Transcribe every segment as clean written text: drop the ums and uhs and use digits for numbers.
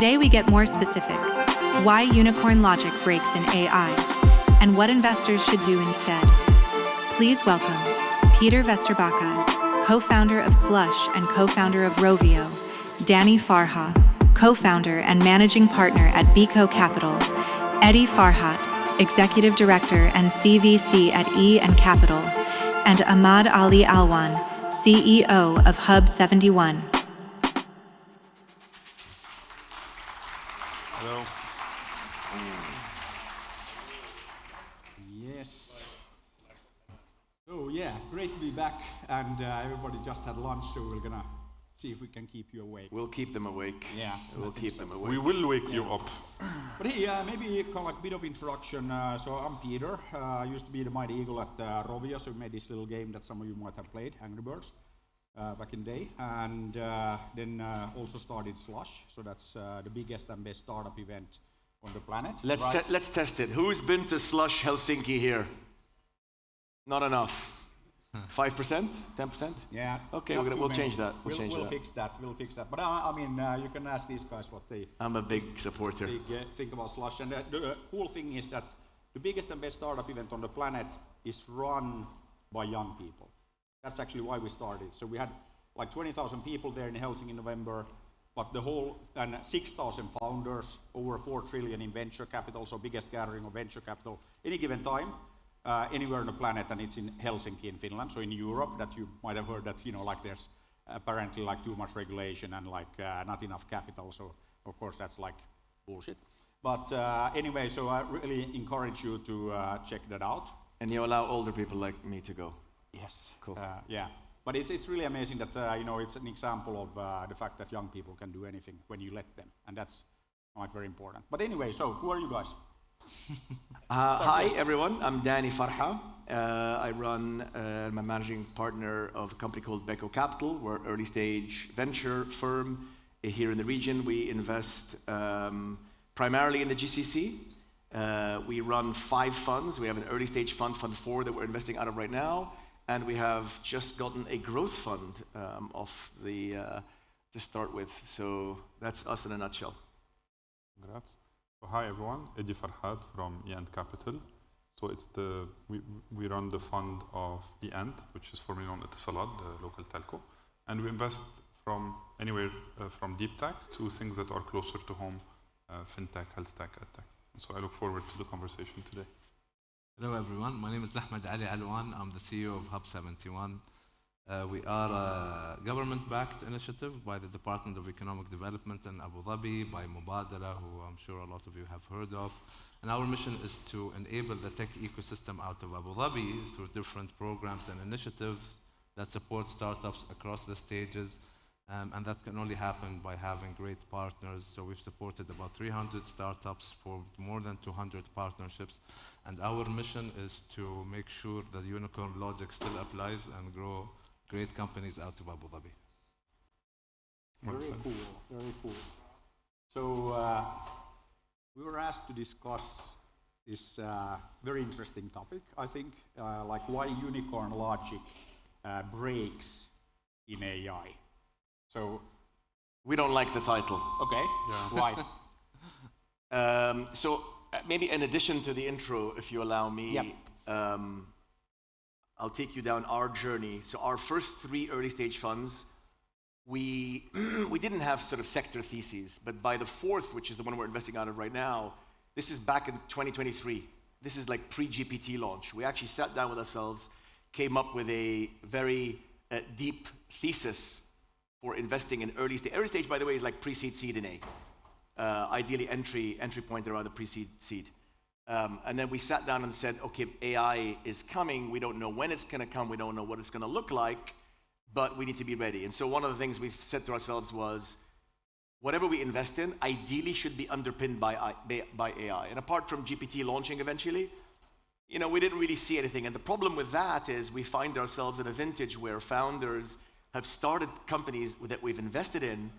Today we get more specific. Why unicorn logic breaks in AI, and what investors should do instead. Please welcome Peter Vesterbacka, co-founder of Slush and co-founder of Rovio, Danny Farha, co-founder and managing partner at Biko Capital, Eddie Farhat, executive director and CVC at E& Capital, and Ahmad Ali Alwan, CEO of Hub 71. Hello. Yes. So yeah, great to be back, and everybody just had lunch, so we're gonna see if we can keep you awake. We'll keep them awake. Yeah, We'll keep them awake. We will wake you up. But hey, maybe kind of like a bit of introduction. So I'm Peter. I used to be the Mighty Eagle at Rovio, so we made this little game that some of you might have played, Angry Birds, back in the day. And then also started Slush, so that's the biggest and best startup event on the planet. Let's test it. Who's been to Slush Helsinki here? Not enough. 5%? 10%? Yeah. Okay, we'll change that. We'll fix that. We'll fix that. But I mean, you can ask these guys what they I'm a big supporter. think about Slush. And the cool thing is that the biggest and best startup event on the planet is run by young people. That's actually why we started. So we had like 20,000 people there in Helsinki in November, but the whole, and 6,000 founders, over 4 trillion in venture capital, so biggest gathering of venture capital any given time. Anywhere on the planet, and it's in Helsinki in Finland. So in Europe, that you might have heard that, you know, like there's apparently like too much regulation and like not enough capital. So of course that's like bullshit. But anyway, so I really encourage you to check that out. And you allow older people like me to go. Yes. Cool. Yeah. But it's really amazing that you know, it's an example of the fact that young people can do anything when you let them, and that's like very important. But anyway, so who are you guys? Hi everyone, I'm Danny Farha. I'm a managing partner of a company called Biko Capital. We're an early stage venture firm here in the region. We invest primarily in the GCC. We run 5 funds. We have an early stage fund, Fund 4, that we're investing out of right now. And we have just gotten a growth fund to start with. So that's us in a nutshell. Congrats. So hi everyone, Eddie Farhat from E& Capital. So we run the fund of E&, which is formerly known as Etisalat, the local telco, and we invest from anywhere from deep tech to things that are closer to home, fintech, health tech, edtech. So I look forward to the conversation today. Hello everyone, my name is Ahmad Ali Alwan. I'm the CEO of Hub 71. We are a government-backed initiative by the Department of Economic Development in Abu Dhabi, by Mubadala, who I'm sure a lot of you have heard of. And our mission is to enable the tech ecosystem out of Abu Dhabi through different programs and initiatives that support startups across the stages. And that can only happen by having great partners. So we've supported about 300 startups for more than 200 partnerships. And our mission is to make sure that unicorn logic still applies and grow great companies out of Abu Dhabi. Very cool, very cool. So we were asked to discuss this very interesting topic, I think, like why unicorn logic breaks in AI. So We don't like the title. okay, why? So maybe in addition to the intro, if you allow me, Yep. I'll take you down our journey. So our first 3 early stage funds, we didn't have sort of sector theses, but by the 4th, which is the one we're investing out of right now, this is back in 2023. This is like pre-GPT launch. We actually sat down with ourselves, came up with a very deep thesis for investing in early stage. Early stage, by the way, is like pre-seed, seed, and A. Ideally entry point around the pre-seed, seed. And then we sat down and said, okay, AI is coming. We don't know when it's going to come. We don't know what it's going to look like, but we need to be ready. And so one of the things we said to ourselves was, whatever we invest in, ideally should be underpinned by AI. And apart from GPT launching eventually, you know, we didn't really see anything. And the problem with that is we find ourselves in a vintage where founders have started companies that we've invested in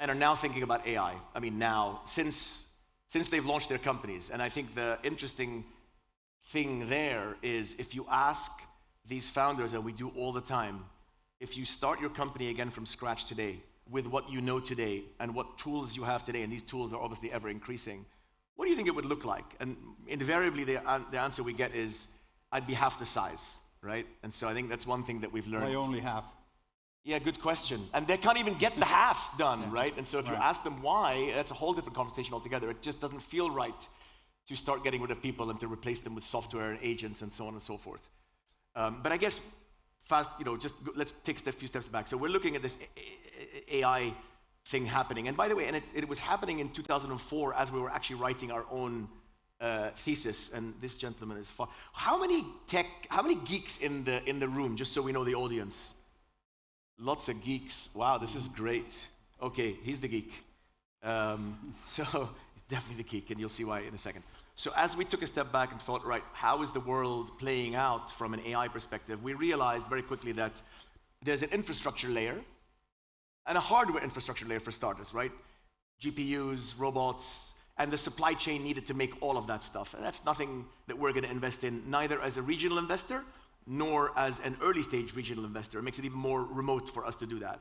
and are now thinking about AI. I mean, now, since they've launched their companies. And I think the interesting thing there is if you ask these founders, and we do all the time, if you start your company again from scratch today, with what you know today and what tools you have today, and these tools are obviously ever increasing, what do you think it would look like? And invariably, the answer we get is, I'd be half the size, right? And so I think that's one thing that we've learned. Why only half? Yeah, good question. And they can't even get the half done, right? And so if you ask them why, that's a whole different conversation altogether. It just doesn't feel right to start getting rid of people and to replace them with software and agents and so on and so forth. But I guess let's take a few steps back. So we're looking at this AI thing happening. And by the way, it was happening in 2004 as we were actually writing our own thesis. And this gentleman is far. How many geeks in the room, just so we know the audience? Lots of geeks. Wow, this is great. Okay, he's the geek. So he's definitely the geek, and you'll see why in a second. So as we took a step back and thought, right, how is the world playing out from an AI perspective? We realized very quickly that there's an infrastructure layer and a hardware infrastructure layer for starters, right? GPUs, robots, and the supply chain needed to make all of that stuff. And that's nothing that we're going to invest in, neither as a regional investor, nor as an early stage regional investor. It makes it even more remote for us to do that.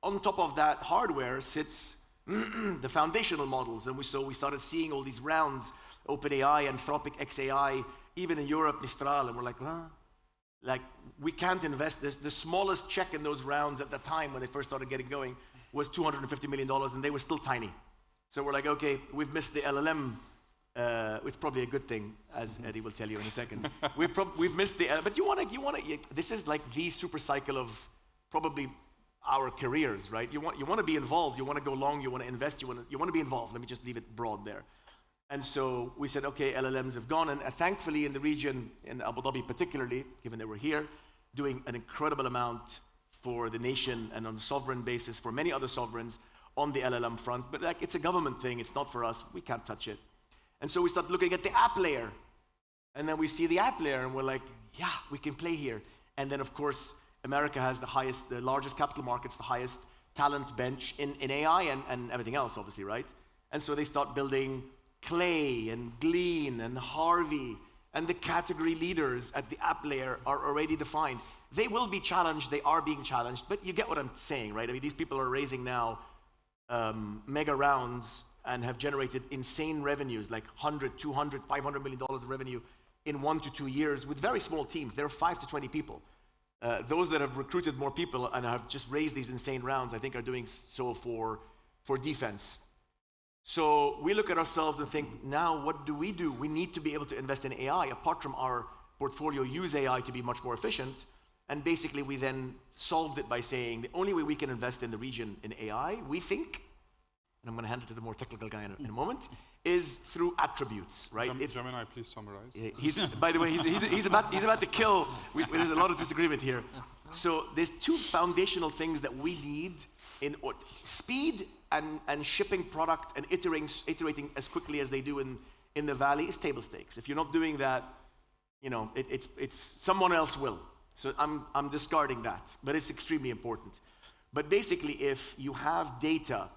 On top of that hardware sits the foundational models, and we started seeing all these rounds, OpenAI, Anthropic, XAI, even in Europe, Mistral, and we're like, we can't invest this. The smallest check in those rounds at the time when they first started getting going was $250 million, and they were still tiny. So we're like, okay, we've missed the LLM. It's probably a good thing, as Eddie will tell you in a second. We've missed the, but you want to. This is like the super cycle of probably our careers, right? You want to be involved. You want to go long. You want to invest. You want to be involved. Let me just leave it broad there. And so we said, okay, LLMs have gone, and thankfully in the region, in Abu Dhabi particularly, given that we're here, doing an incredible amount for the nation and on a sovereign basis for many other sovereigns on the LLM front. But like, it's a government thing. It's not for us. We can't touch it. And so we start looking at the app layer. And then we see the app layer and we're like, yeah, we can play here. And then of course, America has the largest capital markets, the highest talent bench in AI and everything else, obviously, right? And so they start building Clay and Glean and Harvey, and the category leaders at the app layer are already defined. They will be challenged, they are being challenged, but you get what I'm saying, right? I mean, these people are raising now mega rounds and have generated insane revenues, like $100, $200, $500 million of revenue in 1 to 2 years with very small teams. There are 5 to 20 people. Those that have recruited more people and have just raised these insane rounds, I think are doing so for defense. So we look at ourselves and think, now what do? We need to be able to invest in AI, apart from our portfolio, use AI to be much more efficient. And basically we then solved it by saying the only way we can invest in the region in AI, we think, and I'm going to hand it to the more technical guy in a moment, is through attributes, right? Gemini, please summarize. By the way, he's about to kill. There's a lot of disagreement here. So there's 2 foundational things that we need in speed and shipping product and iterating as quickly as they do in the valley is table stakes. If you're not doing that, it's someone else will. So I'm discarding that, but it's extremely important. But basically, if you have data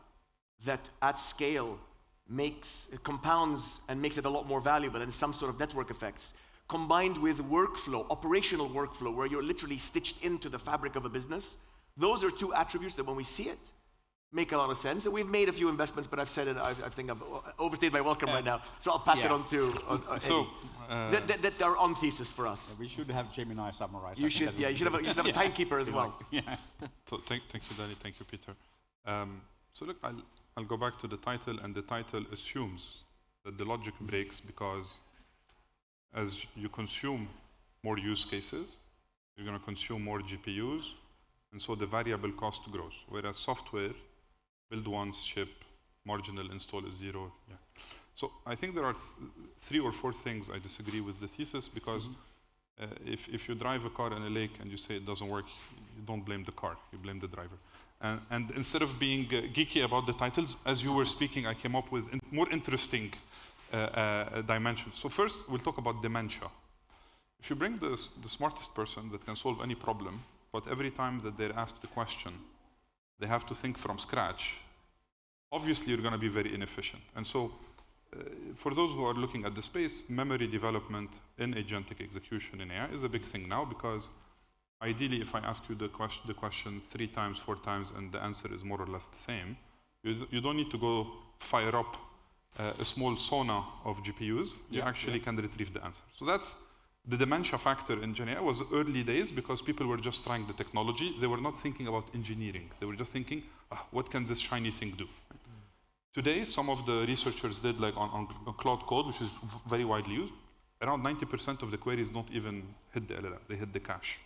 that at scale compounds and makes it a lot more valuable and some sort of network effects, combined with workflow, operational workflow, where you're literally stitched into the fabric of a business, those are 2 attributes that when we see it, make a lot of sense. And we've made a few investments, but I've said it, I think I've overstayed my welcome right now. So I'll pass it on to that are on thesis for us. Yeah, we should have Gemini summarize. You should have a timekeeper as well. Yeah. So thank you, Danny. Thank you, Peter. So look, I'll go back to the title, and the title assumes that the logic breaks because as you consume more use cases, you're going to consume more GPUs, and so the variable cost grows. Whereas software, build once, ship, marginal install is 0. Yeah. So I think there are 3 or 4 things I disagree with the thesis, because if you drive a car in a lake and you say it doesn't work, you don't blame the car, you blame the driver. And instead of being geeky about the titles, as you were speaking, I came up with more interesting dimensions. So first, we'll talk about dementia. If you bring the smartest person that can solve any problem, but every time that they're asked the question, they have to think from scratch, obviously you're going to be very inefficient. And so for those who are looking at the space, memory development in agentic execution in AI is a big thing now, because ideally, if I ask you the question 3 times, 4 times, and the answer is more or less the same, you don't need to go fire up a small sauna of GPUs. You actually can retrieve the answer. So that's the dementia factor in GenAI was early days because people were just trying the technology. They were not thinking about engineering. They were just thinking, what can this shiny thing do? Today, some of the researchers did like on Cloud Code, which is very widely used, around 90% of the queries don't even hit the LLM, they hit the cache.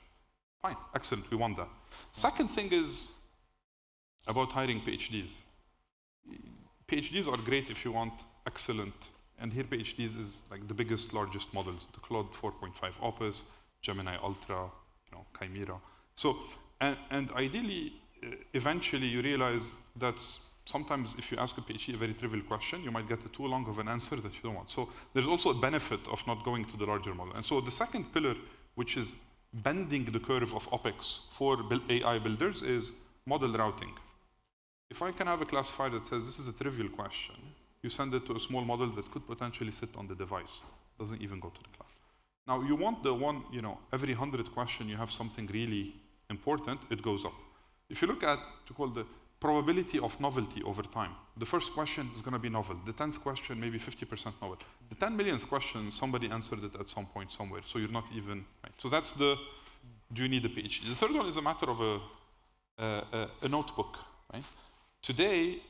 Fine, excellent, we want that. Second thing is about hiring PhDs. PhDs are great if you want excellent, and here PhDs is like the biggest, largest models, the Claude 4.5 Opus, Gemini Ultra, Chimera. So, and ideally, eventually you realize that sometimes if you ask a PhD a very trivial question, you might get a too long of an answer that you don't want. So there's also a benefit of not going to the larger model. And so the second pillar, which is bending the curve of OpEx for AI builders, is model routing. If I can have a classifier that says this is a trivial question, you send it to a small model that could potentially sit on the device, doesn't even go to the cloud. Now you want the one, every 100 question you have something really important, it goes up. If you look at the probability of novelty over time, the first question is going to be novel. The 10th question, maybe 50% novel. The 10 millionth question, somebody answered it at some point somewhere, so you're not even, right? So that's do you need a PhD? The third one is a matter of a notebook, right? Today,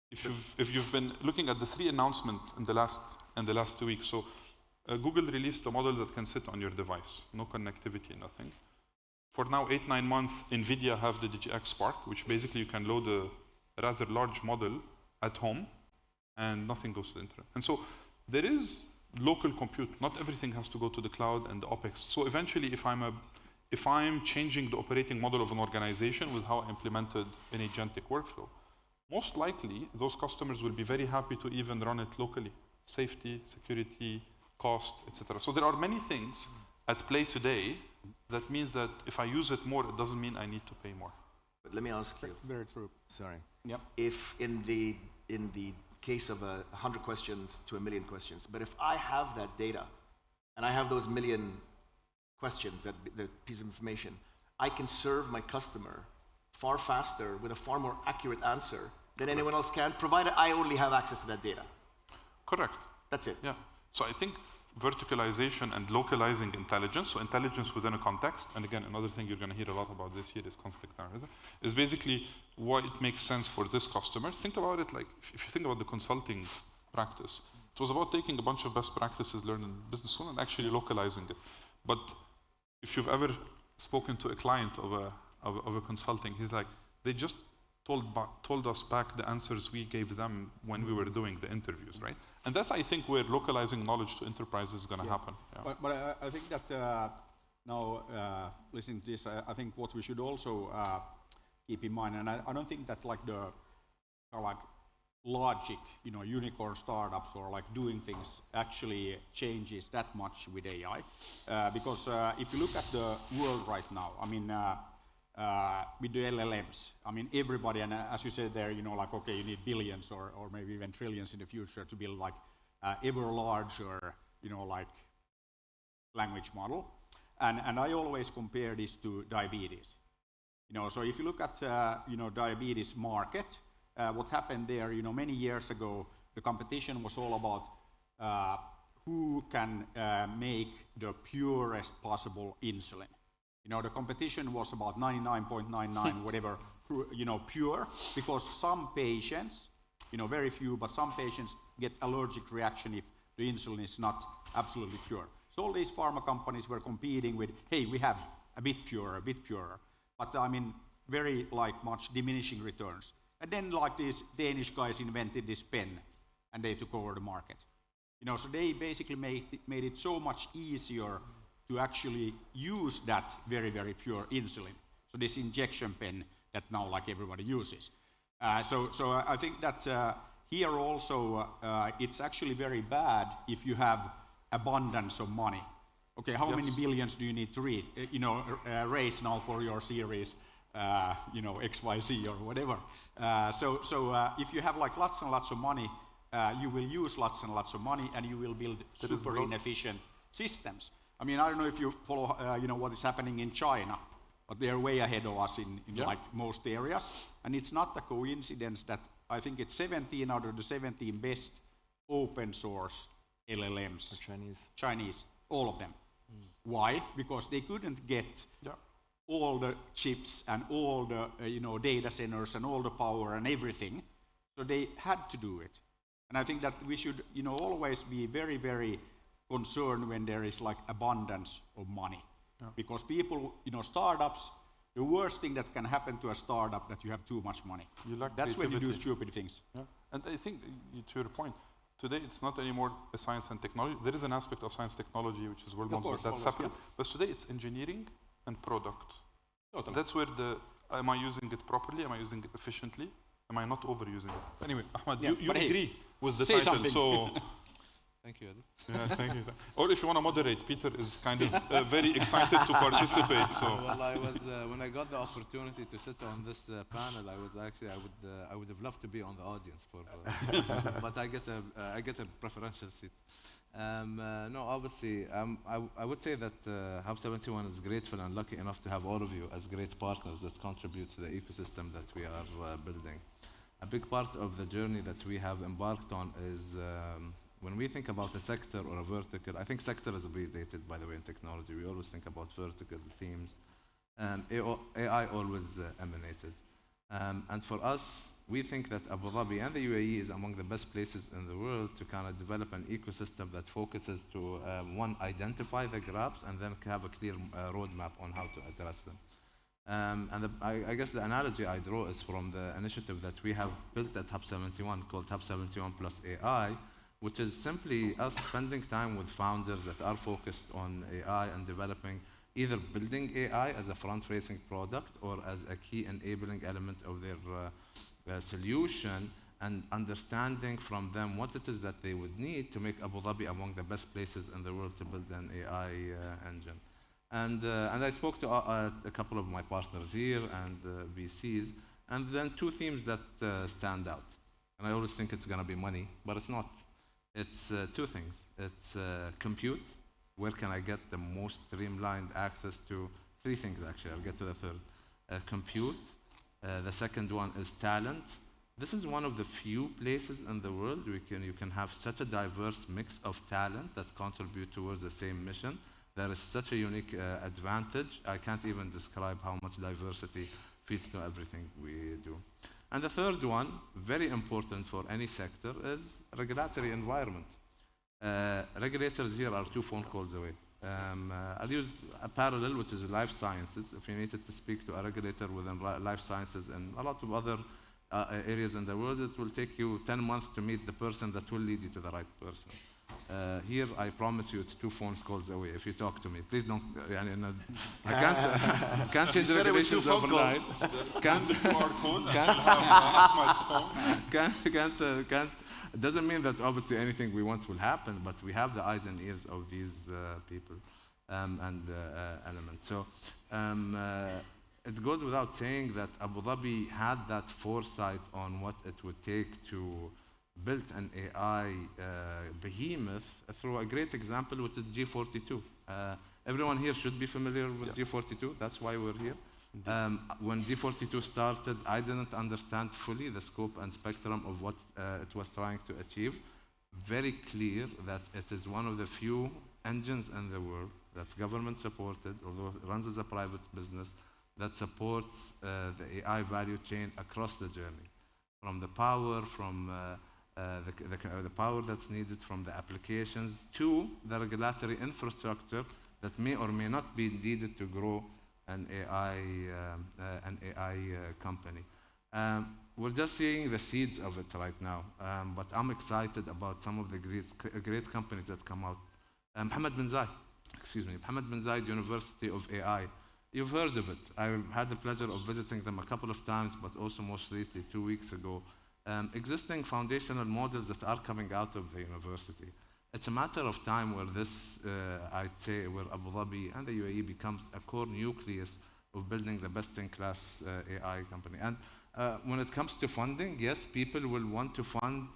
if you've been looking at the 3 announcements in the last 2 weeks, so Google released a model that can sit on your device, no connectivity, nothing. For now, 8-9 months, NVIDIA have the DGX Spark, which basically you can load a rather large model at home, and nothing goes to the internet. And so there is local compute. Not everything has to go to the cloud and the OpEx. So eventually, if I'm changing the operating model of an organization with how I implemented an agentic workflow, most likely those customers will be very happy to even run it locally. Safety, security, cost, etc. So there are many things at play today that means that if I use it more, it doesn't mean I need to pay more. But let me ask you. Very true. Sorry. Yep. If in the case of 100 questions to 1 million questions, but if I have that data and I have those 1 million questions, that piece of information, I can serve my customer far faster with a far more accurate answer than anyone else can, provided I only have access to that data. Correct. That's it. Yeah. So I think verticalization and localizing intelligence, so intelligence within a context, and again, another thing you're going to hear a lot about this year is context analysis, is basically why it makes sense for this customer. Think about it like, if you think about the consulting practice, it was about taking a bunch of best practices learned in business school and actually localizing it. But if you've ever spoken to a client of a consulting, he's like, they just told us back the answers we gave them when we were doing the interviews, right? And that's, I think, where localizing knowledge to enterprises is going to happen. Yeah. But I think that now, listening to this, I think what we should also keep in mind, and I don't think that like the logic, unicorn startups or like doing things actually changes that much with AI, because if you look at the world right now, I mean, with the LLMs, I mean, everybody, and as you said there, like, okay, you need billions or maybe even trillions in the future to build like ever larger, like language model. And I always compare this to diabetes. So if you look at, diabetes market, what happened there, many years ago, the competition was all about who can make the purest possible insulin. The competition was about 99.99 whatever, pure, because some patients, very few, but some patients get allergic reaction if the insulin is not absolutely pure. So all these pharma companies were competing with, hey, we have a bit purer, but I mean, very much diminishing returns. And then these Danish guys invented this pen, and they took over the market. So they basically made it so much easier to actually use that very, very pure insulin. So this injection pen that now everybody uses. So I think that here also it's actually very bad if you have abundance of money. Okay, how many billions do you need to raise now for your series, XYZ or whatever? So if you have lots and lots of money, you will use lots and lots of money, and you will build super inefficient systems. I mean, I don't know if you follow, what is happening in China. but they are way ahead of us in Yeah. like most areas. And it's not a coincidence that I think it's 17 out of the 17 best open source LLMs. Chinese, all of them. Why? Because they couldn't get Yeah. all the chips and all the data centers and all the power and everything. So they had to do it. And I think that we should always be very, very concerned when there is like abundance of money. Yeah. Because people, startups, the worst thing that can happen to a startup that you have too much money. You lack That's when you do creativity. stupid things. Yeah. And I think, to your point, today it's not anymore a science and technology. There is an aspect of science technology which is well known, course, but that's always, separate. But today it's engineering and product. Totally. That's where am I using it properly? Am I using it efficiently? Am I not overusing it? Anyway, Ahmad, Yeah, you but hey, agree with the say title, something. so Thank you, Adi. yeah, thank you. Or if you want to moderate, Peter is kind of very excited to participate. So Well, I was when I got the opportunity to sit on this panel, I would have loved to be on the audience for, but I get a preferential seat. No, obviously, I would say that Hub 71 is grateful and lucky enough to have all of you as great partners that contribute to the ecosystem that we are building. A big part of the journey that we have embarked on is when we think about a sector or a vertical. I think sector is abbreviated, by the way, in technology. We always think about vertical themes. AI always emanated. And for us, we think that Abu Dhabi and the UAE is among the best places in the world to kind of develop an ecosystem that focuses to, one, identify the gaps and then have a clear roadmap on how to address them. I guess the analogy I draw is from the initiative that we have built at Hub 71 called Hub 71 plus AI, which is simply us spending time with founders that are focused on AI and developing either building AI as a front-facing product or as a key enabling element of their solution, and understanding from them what it is that they would need to make Abu Dhabi among the best places in the world to build an AI engine. And I spoke to a couple of my partners here and VCs, and then two themes that stand out. And I always think it's going to be money, but it's not. It's two things. It's compute. Where can I get the most streamlined access to? Three things, actually. I'll get to the third. Compute. The second one is talent. This is one of the few places in the world you can have such a diverse mix of talent that contribute towards the same mission. There is such a unique advantage. I can't even describe how much diversity feeds to everything we do. And the third one, very important for any sector, is regulatory environment. Regulators here are 2 phone calls away. I'll use a parallel, which is life sciences. If you needed to speak to a regulator within life sciences and a lot of other areas in the world, it will take you 10 months to meet the person that will lead you to the right person. Here, I promise you, it's 2 phone calls away. If you talk to me, please don't. I can't change the regulations overnight. Can't. It doesn't mean that obviously anything we want will happen, but we have the eyes and ears of these people and elements. So it goes without saying that Abu Dhabi had that foresight on what it would take to build an AI behemoth through a great example, which is G42. Everyone here should be familiar with G42. That's why we're here. When G42 started, I didn't understand fully the scope and spectrum of what it was trying to achieve. Very clear that it is one of the few engines in the world that's government supported, although it runs as a private business, that supports the AI value chain across the journey. From the power, from the power that's needed from the applications to the regulatory infrastructure that may or may not be needed to grow an AI company. We're just seeing the seeds of it right now, but I'm excited about some of the great companies that come out. Mohammed bin Zayed University of AI. You've heard of it. I've had the pleasure of visiting them a couple of times, but also most recently 2 weeks ago. Existing foundational models that are coming out of the university. It's a matter of time where this, I'd say, where Abu Dhabi and the UAE becomes a core nucleus of building the best-in-class AI company. And when it comes to funding, yes, people will want to fund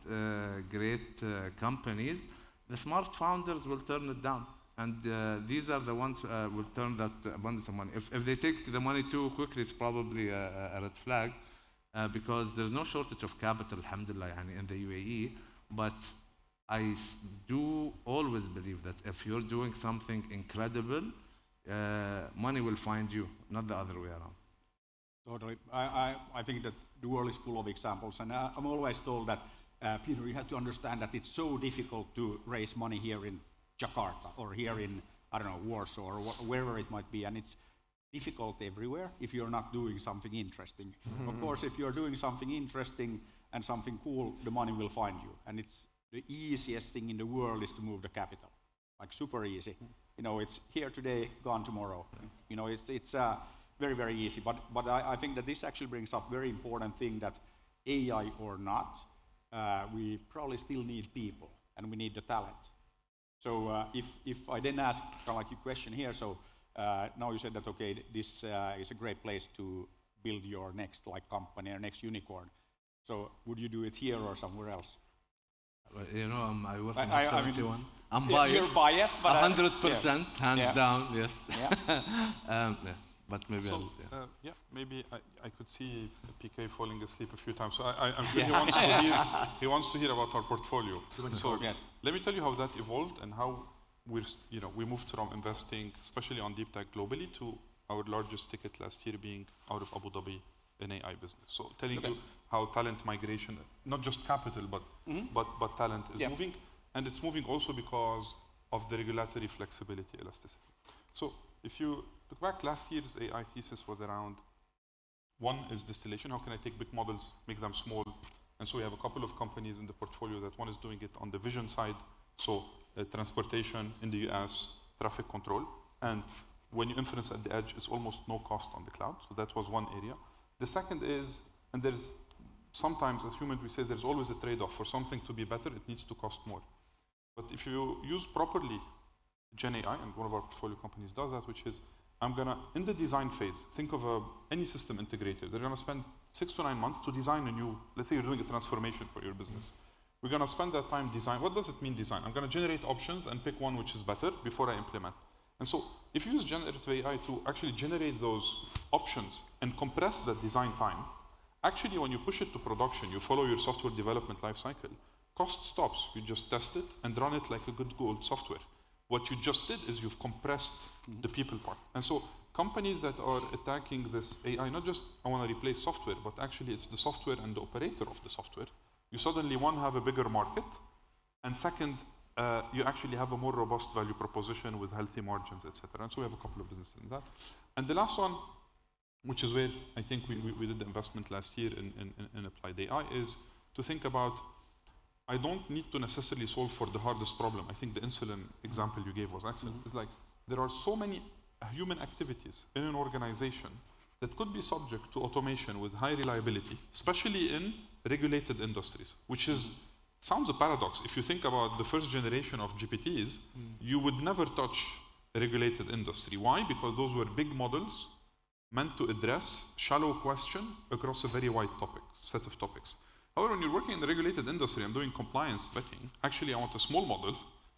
great companies. The smart founders will turn it down. And these are the ones will turn that abundance of money. If they take the money too quickly, it's probably a red flag, because there's no shortage of capital, alhamdulillah, in the UAE. But I do always believe that if you're doing something incredible, money will find you, not the other way around. Totally. I think that the world is full of examples, and I'm always told that, Peter, you have to understand that it's so difficult to raise money here in Jakarta or here in, I don't know, Warsaw or wherever it might be, and it's difficult everywhere if you're not doing something interesting. Of course, if you're doing something interesting and something cool, the money will find you, and it's the easiest thing in the world is to move the capital, like super easy. You know, it's here today, gone tomorrow. You know, it's very, very easy. But I think that this actually brings up very important thing that AI or not, we probably still need people and we need the talent. So if I then ask kind of like your question here, so now you said that, okay, this is a great place to build your next like company or next unicorn. So would you do it here or somewhere else? You know, I work in Hub 71. I'm biased. You're biased, but 100%, hands down, yes. Yeah. But maybe So, I'll, maybe I could see PK falling asleep a few times. So I'm sure he wants to hear about our portfolio. So let me tell you how that evolved and how we moved from investing, especially on deep tech globally, to our largest ticket last year being out of Abu Dhabi in AI business. So telling you how talent migration, not just capital, but talent is moving, and it's moving also because of the regulatory flexibility, elasticity. So if you look back, last year's AI thesis was around, one is distillation. How can I take big models, make them small? And so we have a couple of companies in the portfolio that one is doing it on the vision side, so transportation in the US, traffic control. And when you inference at the edge, it's almost no cost on the cloud. So that was one area. The second is, and there's sometimes as humans we say there's always a trade-off. For something to be better, it needs to cost more. But if you use properly Gen AI, and one of our portfolio companies does that, which is, I'm gonna, in the design phase, think of any system integrator. They're gonna spend 6 to 9 months to design a new, let's say you're doing a transformation for your business. We're gonna spend that time design. What does it mean design? I'm gonna generate options and pick one which is better before I implement. And so if you use generative AI to actually generate those options and compress that design time, actually when you push it to production, you follow your software development lifecycle, cost stops. You just test it and run it like a good old software. What you just did is you've compressed the people part. And so companies that are attacking this AI, not just I want to replace software, but actually it's the software and the operator of the software. You suddenly, one, have a bigger market, and second, you actually have a more robust value proposition with healthy margins, etc. And so we have a couple of businesses in that. And the last one, which is where I think we did the investment last year in applied AI, is to think about, I don't need to necessarily solve for the hardest problem. I think the insulin example you gave was excellent. It's like, there are so many human activities in an organization that could be subject to automation with high reliability, especially in regulated industries, which sounds a paradox. If you think about the first generation of GPTs, you would never touch a regulated industry. Why? Because those were big models meant to address shallow question across a very wide set of topics. However, when you're working in the regulated industry, I'm doing compliance tracking. Actually, I want a small model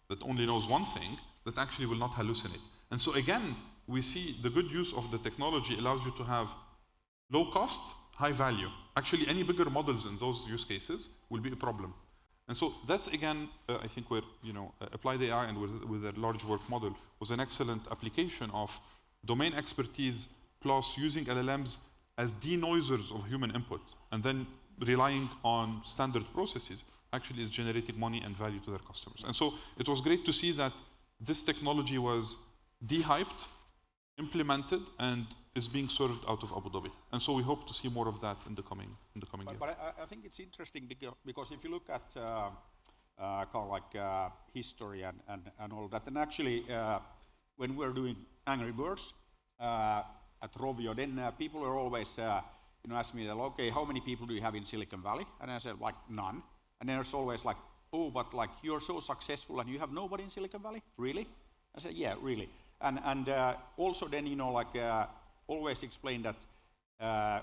that only knows one thing that actually will not hallucinate. And so again, we see the good use of the technology allows you to have low cost, high value. Actually, any bigger models in those use cases will be a problem. And so that's again, I think where applied AI and with a large work model was an excellent application of domain expertise plus using LLMs as denoisers of human input, and then relying on standard processes actually is generating money and value to their customers. And so it was great to see that this technology was de-hyped, implemented, and is being served out of Abu Dhabi. And so we hope to see more of that in the coming year. But I think it's interesting because if you look at kind of like history and all that, and actually when we're doing Angry Birds at Rovio, then people are always ask me, okay, how many people do you have in Silicon Valley? And I said, like, none. And then there's always like, oh, but like you're so successful and you have nobody in Silicon Valley? Really? I said, yeah, really. And also then, always explain that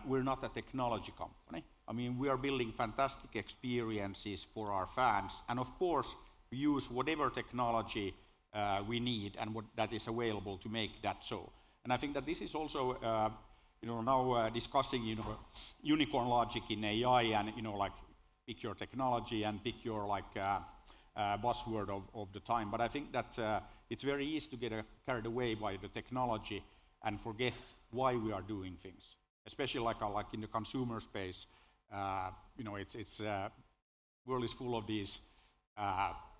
we're not a technology company. I mean, we are building fantastic experiences for our fans. And of course, we use whatever technology we need and what that is available to make that so. And I think that this is also, now discussing, unicorn logic in AI and, like pick your technology and pick your buzzword of the time. But I think that it's very easy to get carried away by the technology and forget why we are doing things. Especially like in the consumer space, it's world is full of these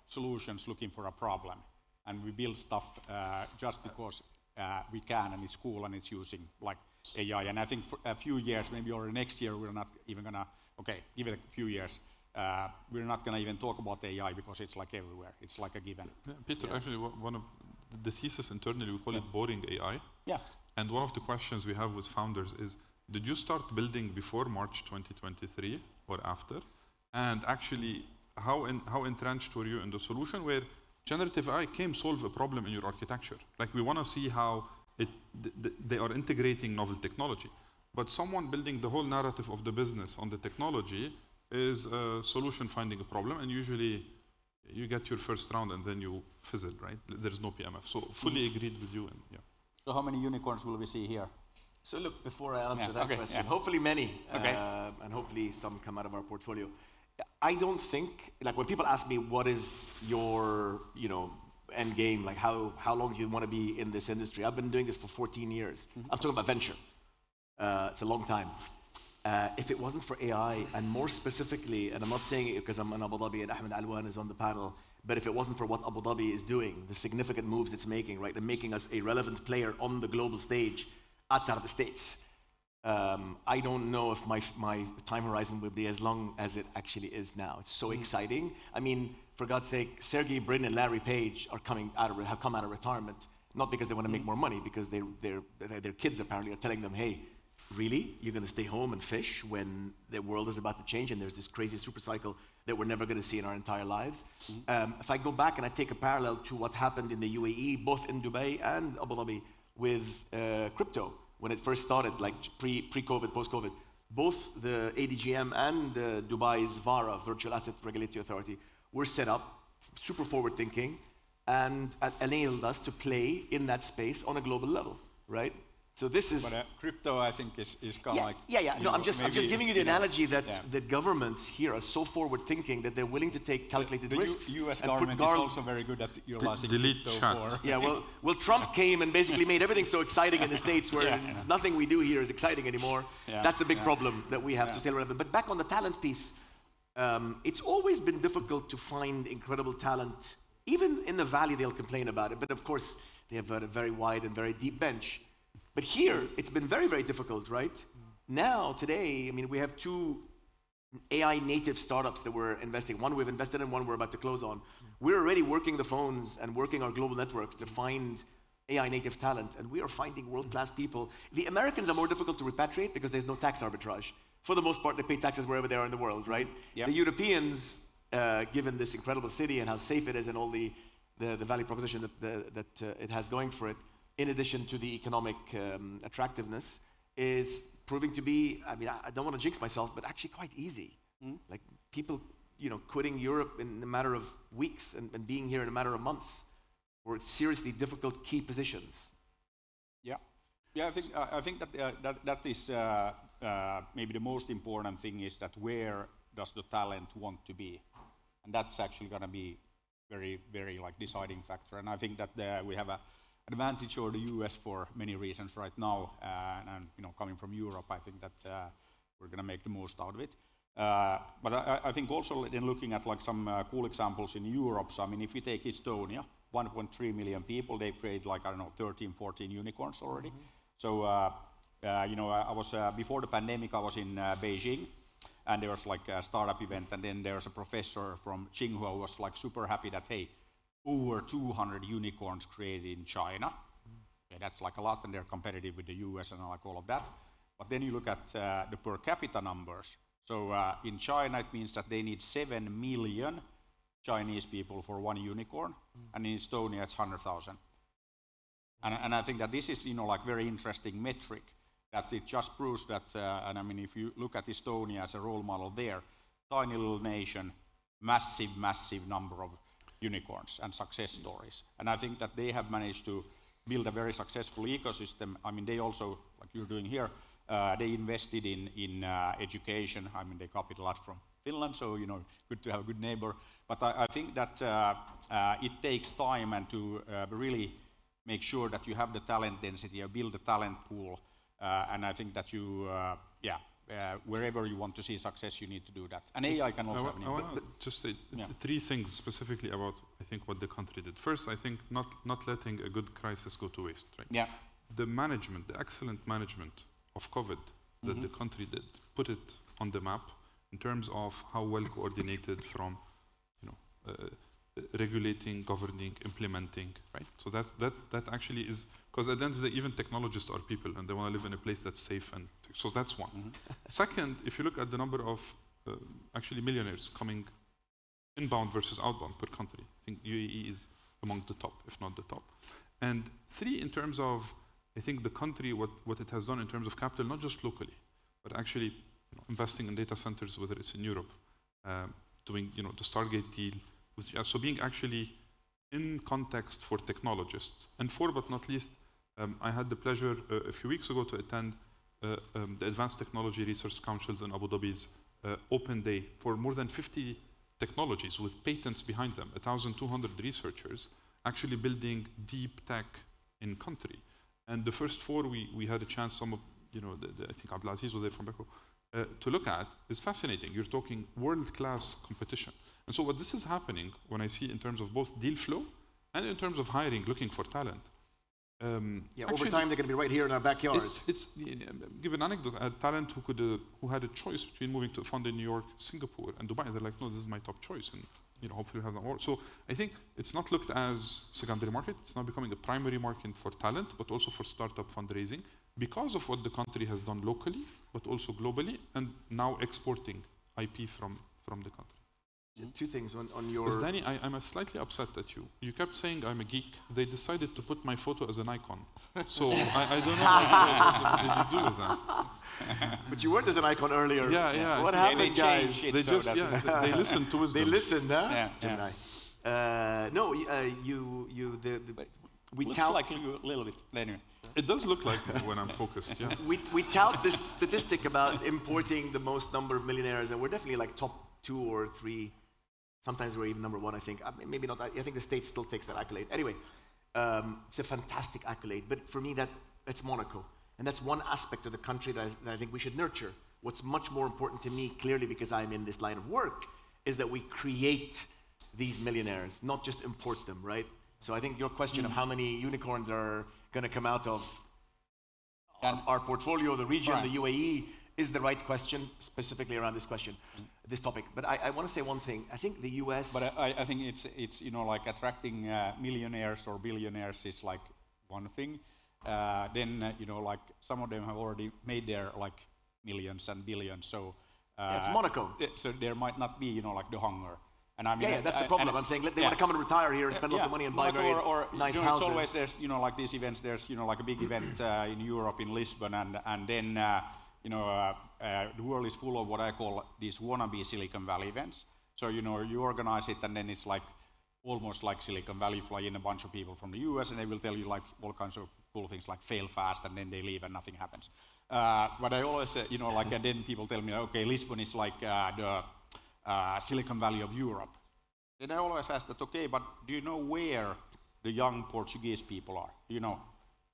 solutions looking for a problem, and we build stuff just because we can, and it's cool, and it's using like AI. And I think for a few years, maybe or next year, we're not even gonna. Okay, give it a few years. We're not gonna even talk about AI because it's like everywhere. It's like a given. Yeah, Peter, actually, one of the thesis internally, we call it boring AI. Yeah. And one of the questions we have with founders is, did you start building before March 2023 or after? And actually, how entrenched were you in the solution where generative AI came solve a problem in your architecture? Like, we want to see how they are integrating novel technology. But someone building the whole narrative of the business on the technology is a solution finding a problem, and usually you get your first round and then you fizzle, right? There's no PMF. So fully agreed with you. And yeah. So how many unicorns will we see here? So look, before I answer that question, hopefully many, and hopefully some come out of our portfolio. I don't think, like when people ask me what is your, end game, like how long do you want to be in this industry? I've been doing this for 14 years. I'm talking about venture. It's a long time. If it wasn't for AI, and more specifically, and I'm not saying it because I'm in Abu Dhabi and Ahmed Alwan is on the panel, but if it wasn't for what Abu Dhabi is doing, the significant moves it's making, right, and making us a relevant player on the global stage outside of the States, I don't know if my time horizon will be as long as it actually is now. It's so exciting. I mean, for God's sake, Sergey Brin and Larry Page have come out of retirement, not because they want to make more money, because their kids apparently are telling them, hey, really? You're going to stay home and fish when the world is about to change and there's this crazy super cycle that we're never going to see in our entire lives? If I go back and I take a parallel to what happened in the UAE, both in Dubai and Abu Dhabi, with crypto, when it first started, like pre-COVID, post-COVID, both the ADGM and Dubai's VARA, Virtual Asset Regulatory Authority, were set up, super forward-thinking, and enabled us to play in that space on a global level, right? So this is... But crypto, I think, is kind of like... Yeah. No, I'm just giving you the analogy that the governments here are so forward-thinking that they're willing to take calculated risks. The US government is also very good at utilizing crypto for... Yeah, well, Trump came and basically made everything so exciting in the States where nothing we do here is exciting anymore. That's a big problem that we have to sail around. But back on the talent piece, it's always been difficult to find incredible talent. Even in the Valley, they'll complain about it. But of course, they have a very wide and very deep bench. But here, it's been very, very difficult, right? Now, today, I mean, we have two AI native startups that we're investing. One we've invested in, one we're about to close on. We're already working the phones and working our global networks to find AI native talent, and we are finding world-class people. The Americans are more difficult to repatriate because there's no tax arbitrage. For the most part, they pay taxes wherever they are in the world, right? Yep. The Europeans, given this incredible city and how safe it is and all the value proposition that it has going for it, in addition to the economic attractiveness, is proving to be, I mean, I don't want to jinx myself, but actually quite easy. Like people, quitting Europe in a matter of weeks and being here in a matter of months, or seriously difficult key positions. Yeah, I think that is maybe the most important thing is that where does the talent want to be, and that's actually going to be very, very deciding factor. And I think that we have a advantage over the US for many reasons right now, and coming from Europe, I think that we're going to make the most out of it. But I think also in looking at some cool examples in Europe, so I mean, if you take Estonia, 1.3 million people, they've created 13, 14 unicorns already. So I was before the pandemic, I was in Beijing, and there was a startup event, and then there was a professor from Tsinghua who was super happy that, hey, over 200 unicorns created in China. Okay, that's a lot, and they're competitive with the US and all of that. But then you look at the per capita numbers. So in China, it means that they need 7 million Chinese people for one unicorn, and in Estonia, it's 100,000. And I think that this is, very interesting metric, that it just proves that, and I mean, if you look at Estonia as a role model there, tiny little nation, massive number of unicorns and success stories. And I think that they have managed to build a very successful ecosystem. I mean, they also, like you're doing here, they invested in education. I mean, they copied a lot from Finland, so good to have a good neighbor. But I think that it takes time and to really make sure that you have the talent density, or build the talent pool, and I think that you, wherever you want to see success, you need to do that. And AI can also have an impact. I want to just say three things specifically about, I think, what the country did. First, I think not letting a good crisis go to waste. Right? Yeah. The management, the excellent management of COVID that the country did, put it on the map in terms of how well coordinated from, regulating, governing, implementing, right? So that actually is, because at the end of the day, even technologists are people, and they want to live in a place that's safe, and so that's one. Second, if you look at the number of actually millionaires coming inbound versus outbound per country, I think UAE is among the top, if not the top. And three, in terms of, I think the country, what it has done in terms of capital, not just locally, but actually investing in data centers, whether it's in Europe, doing the Stargate deal, so being actually in context for technologists. And four, but not least, I had the pleasure a few weeks ago to attend the Advanced Technology Research Council's in Abu Dhabi's open day for more than 50 technologies with patents behind them, 1,200 researchers actually building deep tech in country. And the first four we had a chance, some of, I think Abdulaziz was there from Beko, to look at is fascinating. You're talking world-class competition. And so what this is happening, when I see in terms of both deal flow and in terms of hiring, looking for talent. Over time they're going to be right here in our backyard. Give an anecdote. I had talent who had a choice between moving to a fund in New York, Singapore, and Dubai. And they're like, no, this is my top choice, and hopefully we'll have that more. So I think it's not looked as secondary market. It's now becoming a primary market for talent, but also for startup fundraising, because of what the country has done locally, but also globally, and now exporting IP from the country. Two things on your... Danny, I'm slightly upset at you. You kept saying I'm a geek. They decided to put my photo as an icon. So I don't know what did you do with that? But you weren't as an icon earlier. Yeah. What happened, guys? They just, they listened to wisdom. They listened, huh? Yeah. Gemini. We Looks tout like you a little bit, anyway. It does look like me when I'm focused, yeah. We tout this statistic about importing the most number of millionaires, and we're definitely like top 2 or 3. Sometimes we're even number 1, I think. Maybe not. I think the state still takes that accolade. Anyway, it's a fantastic accolade. But for me, that's Monaco. And that's one aspect of the country that I think we should nurture. What's much more important to me, clearly because I'm in this line of work, is that we create these millionaires, not just import them, right? So I think your question of how many unicorns are going to come out of our portfolio, the region, the UAE, is the right question, specifically around this question, this topic. But I want to say one thing. I think the US... But I think it's like attracting millionaires or billionaires is like one thing. Then, like some of them have already made their like millions and billions. So it's Monaco. So there might not be, like the hunger. And I mean, that's the problem. I'm saying they want to come and retire here and spend lots of money and buy very nice houses. It's always there's like these events. There's like a big event in Europe in Lisbon, and then the world is full of what I call these wannabe Silicon Valley events. So you organize it, and then it's like almost like Silicon Valley, fly in a bunch of people from the US, and they will tell you like all kinds of cool things like fail fast, and then they leave and nothing happens. But I always say, like, and then people tell me, okay, Lisbon is like the Silicon Valley of Europe. Then I always ask that, okay, but do you know where the young Portuguese people are? Do you know?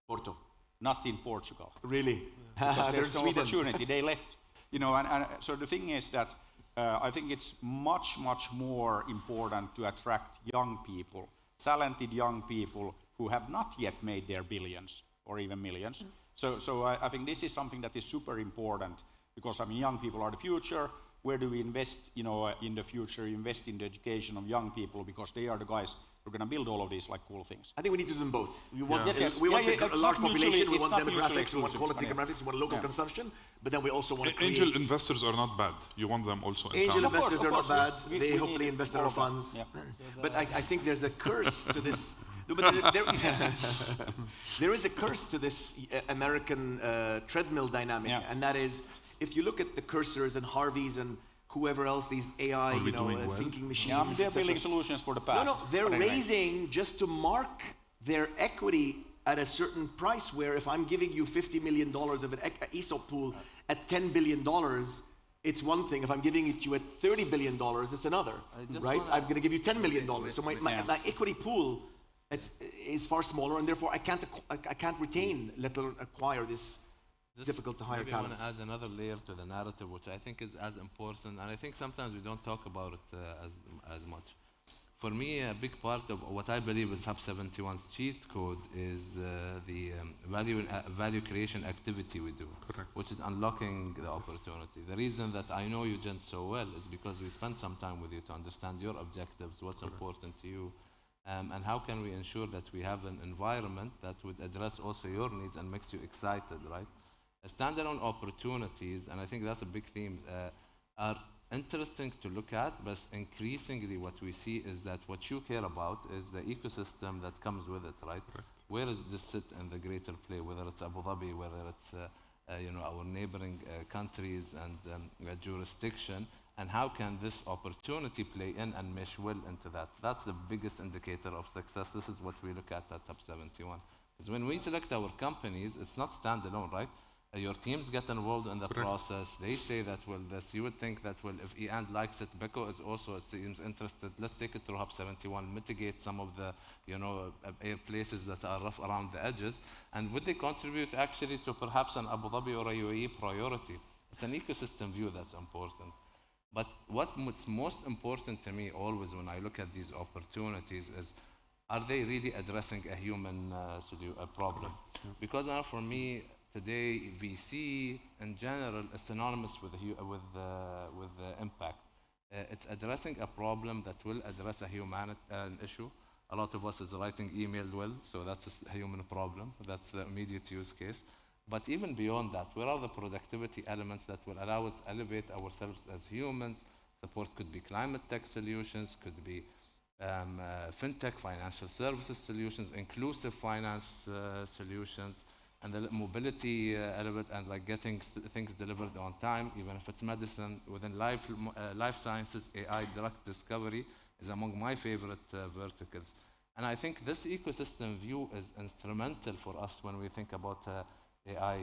Porto. Not in Portugal. Really? Because there's no opportunity. They left. And so the thing is that I think it's much, much more important to attract young people, talented young people who have not yet made their billions or even millions. So I think this is something that is super important, because I mean, young people are the future. Where do we invest, in the future? Invest in the education of young people, because they are the guys who are going to build all of these like cool things. I think we need to do them both. We want a large population, we want demographics, we want quality demographics, we want local consumption, but then we also want to create... Angel investors are not bad. You want them also in Angel town. investors are not bad. They hopefully invest in our funds. Yeah. But I think there's a curse to this. There is a curse to this American treadmill dynamic, and that is, if you look at the Cursors and Harveys and whoever else, these AI, Are we doing well? thinking machines. Yeah, I mean, they're et cetera. building solutions for the past. No, they're But anyway. raising just to mark their equity at a certain price, where if I'm giving you $50 million of an ESOP pool at $10 billion, it's one thing. If I'm giving it to you at $30 billion, it's another, right? I'm going to give you $10 million. So my equity pool is far smaller, and therefore I can't retain, let alone acquire this difficult to hire maybe talent. I want to add another layer to the narrative, which I think is as important, and I think sometimes we don't talk about it as much. For me, a big part of what I believe is Hub 71's cheat code is the value creation activity we do, which is unlocking the opportunity. The reason that I know you, Jen, so well is because we spent some time with you to understand your objectives, what's important to you, and how can we ensure that we have an environment that would address also your needs and makes you excited, right? Standalone opportunities, and I think that's a big theme, are interesting to look at, but increasingly what we see is that what you care about is the ecosystem that comes with it, right? Where does this sit in the greater play, whether it's Abu Dhabi, whether it's our neighboring countries and jurisdiction, and how can this opportunity play in and mesh well into that? That's the biggest indicator of success. This is what we look at Hub 71. Because when we select our companies, it's not standalone, right? Your teams get involved in the process. They say that, well, this, you would think that, well, if Ian likes it, Beko is also, it seems interested, let's take it through Hub 71, mitigate some of the, places that are rough around the edges, and would they contribute actually to perhaps an Abu Dhabi or a UAE priority? It's an ecosystem view that's important. But what's most important to me always when I look at these opportunities is, are they really addressing a human problem? Because now for me, today, VC in general is synonymous with impact. It's addressing a problem that will address an issue. A lot of us is writing email well, so that's a human problem. That's the immediate use case. But even beyond that, where are the productivity elements that will allow us to elevate ourselves as humans? Support could be climate tech solutions, could be fintech, financial services solutions, inclusive finance solutions, and the mobility element, and like getting things delivered on time, even if it's medicine. Within life sciences, AI drug discovery is among my favorite verticals. And I think this ecosystem view is instrumental for us when we think about AI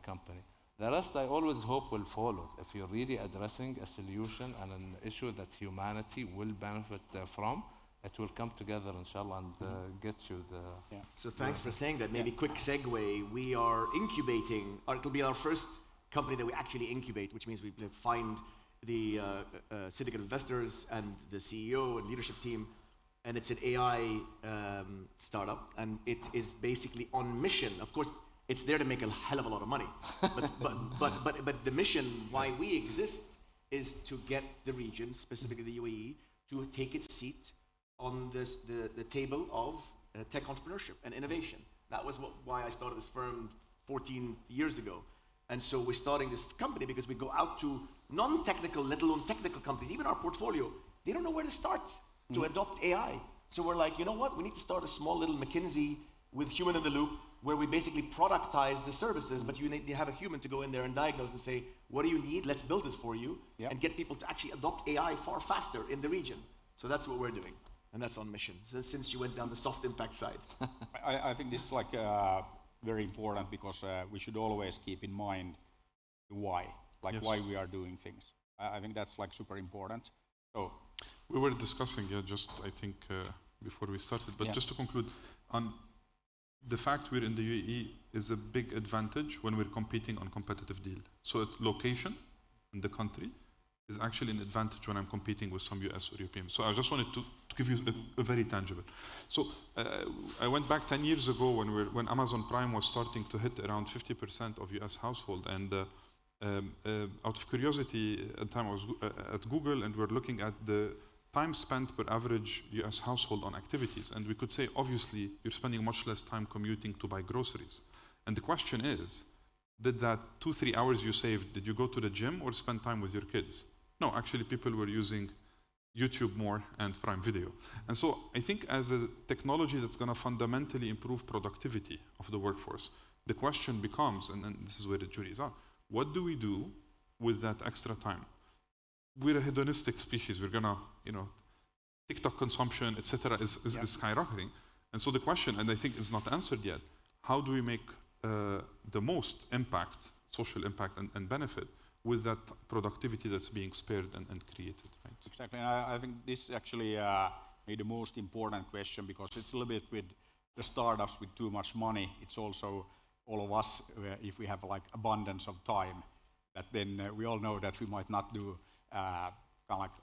company. The rest I always hope will follow. If you're really addressing a solution and an issue that humanity will benefit from, it will come together, inshallah, and get you the... Yeah. So thanks for saying that. Maybe quick segue. We are incubating, or it'll be our first company that we actually incubate, which means we find the syndicate investors and the CEO and leadership team, and it's an AI startup, and it is basically on mission. Of course, it's there to make a hell of a lot of money, but the mission, why we exist, is to get the region, specifically the UAE, to take its seat on the table of tech entrepreneurship and innovation. That was why I started this firm 14 years ago. And so we're starting this company because we go out to non-technical, let alone technical companies, even our portfolio, they don't know where to start to adopt AI. So we're like, you know what? We need to start a small little McKinsey with human in the loop, where we basically productize the services, but you have a human to go in there and diagnose and say, what do you need? Let's build it for you, and get people to actually adopt AI far faster in the region. So that's what we're doing. And that's on mission, since you went down the soft impact side. I think this is like very important, because we should always keep in mind why, why we are doing things. I think that's like super important. So we were discussing, just I think before we started, but just to conclude, on the fact we're in the UAE is a big advantage when we're competing on competitive deal. So it's location in the country is actually an advantage when I'm competing with some US or European. So I just wanted to give you a very tangible. So I went back 10 years ago when Amazon Prime was starting to hit around 50% of US household, and out of curiosity, at the time I was at Google, and we're looking at the time spent per average US household on activities, and we could say, obviously, you're spending much less time commuting to buy groceries. And the question is, did that 2-3 hours you saved, did you go to the gym or spend time with your kids? No, actually people were using YouTube more and Prime Video. And so I think as a technology that's going to fundamentally improve productivity of the workforce, the question becomes, and this is where the jury is at, what do we do with that extra time? we're a hedonistic species. We're gonna, TikTok consumption, etc., is skyrocketing. And so the question, and I think is not answered yet, how do we make the most impact, social impact and benefit with that productivity that's being spared and created, right? Exactly, and I think this actually made the most important question, because it's a little bit with the startups with too much money. It's also all of us, if we have like abundance of time, that then we all know that we might not do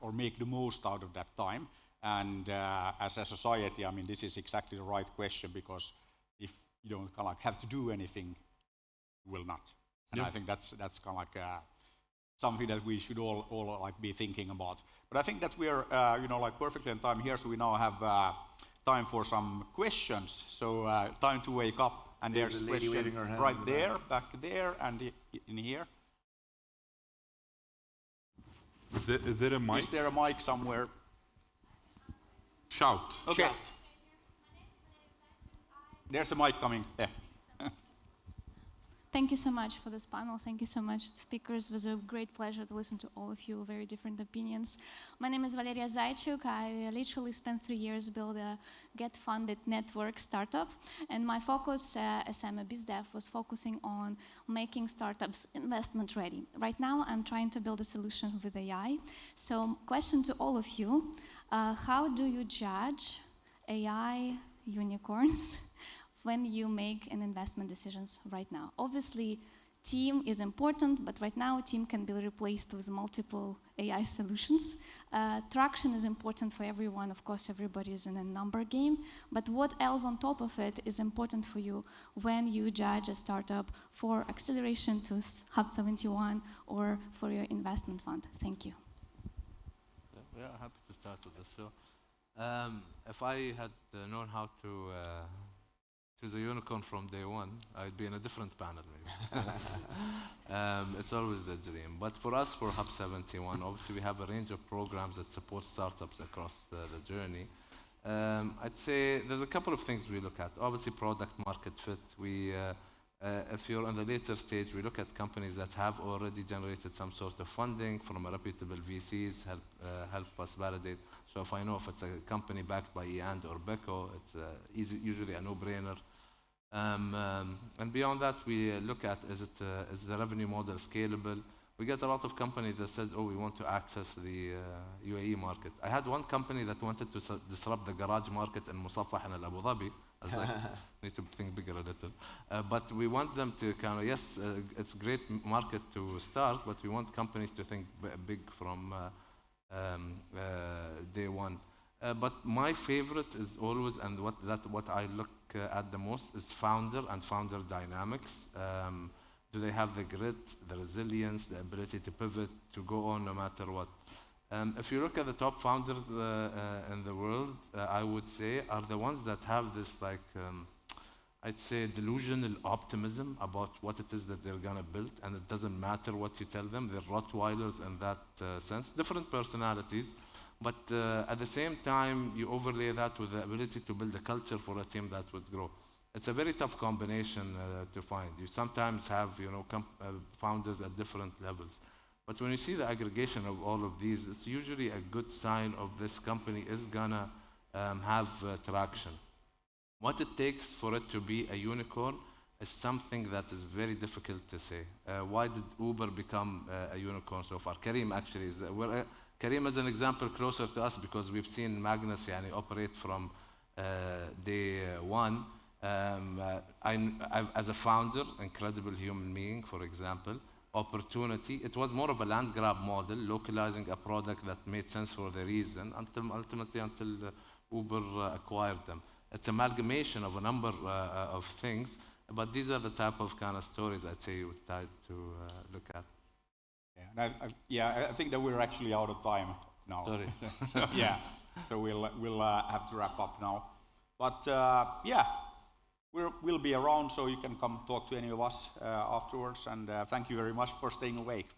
or make the most out of that time. And as a society, I mean, this is exactly the right question, because if you don't have to do anything, you will not. And I think that's something that we should all be thinking about. But I think that we are perfectly on time here, so we now have time for some questions. So time to wake up, and there's a question waving her hand right there, back there, and in here. Is there a mic? Is there a mic somewhere? Shout. Okay. Shout. There's a mic coming. Yeah. Thank you so much for this panel. Thank you so much, speakers. It was a great pleasure to listen to all of you, very different opinions. My name is Valeria Zaychuk. I literally spent 3 years building a get-funded network startup. And my focus, as I'm a biz dev, was focusing on making startups investment ready. Right now, I'm trying to build a solution with AI. So question to all of you, how do you judge AI unicorns when you make an investment decisions right now? Obviously, team is important, but right now, team can be replaced with multiple AI solutions. Traction is important for everyone. Of course, everybody is in a number game, but what else on top of it is important for you when you judge a startup for acceleration to Hub 71 or for your investment fund? Thank you. Yeah, happy to start with this. So, if I had known how to choose a unicorn from day one, I'd be in a different panel maybe. It's always the dream. But for us, for Hub 71, obviously we have a range of programs that support startups across the journey. I'd say there's a couple of things we look at. Obviously, product market fit. If you're on the later stage, we look at companies that have already generated some sort of funding from a reputable VCs, help us validate. So if I know if it's a company backed by EAND or Beko, it's usually a no-brainer. And beyond that, we look at is the revenue model scalable? We get a lot of companies that says, oh, we want to access the UAE market. I had one company that wanted to disrupt the garage market in Musafah in Abu Dhabi. I was like, need to think bigger a little. But we want them to yes, it's a great market to start, but we want companies to think big from day one. But my favorite is always, and what I look at the most, is founder and founder dynamics. Do they have the grit, the resilience, the ability to pivot, to go on no matter what? If you look at the top founders in the world, I would say, are the ones that have this, I'd say, delusional optimism about what it is that they're gonna build, and it doesn't matter what you tell them. They're Rottweilers in that sense. Different personalities, but at the same time, you overlay that with the ability to build a culture for a team that would grow. It's a very tough combination to find. You sometimes have, founders at different levels. But when you see the aggregation of all of these, it's usually a good sign of this company is gonna have traction. What it takes for it to be a unicorn is something that is very difficult to say. Why did Uber become a unicorn so far? Kareem actually is. Kareem is an example closer to us because we've seen Magnus operate from day one. As a founder, incredible human being, for example, opportunity. It was more of a land grab model, localizing a product that made sense for the reason until Uber acquired them. It's amalgamation of a number of things, but these are the type of kind of stories I'd say you would try to look at. I think that we're actually out of time now. Sorry. So we'll have to wrap up now. But we'll be around, so you can come talk to any of us afterwards. And thank you very much for staying awake.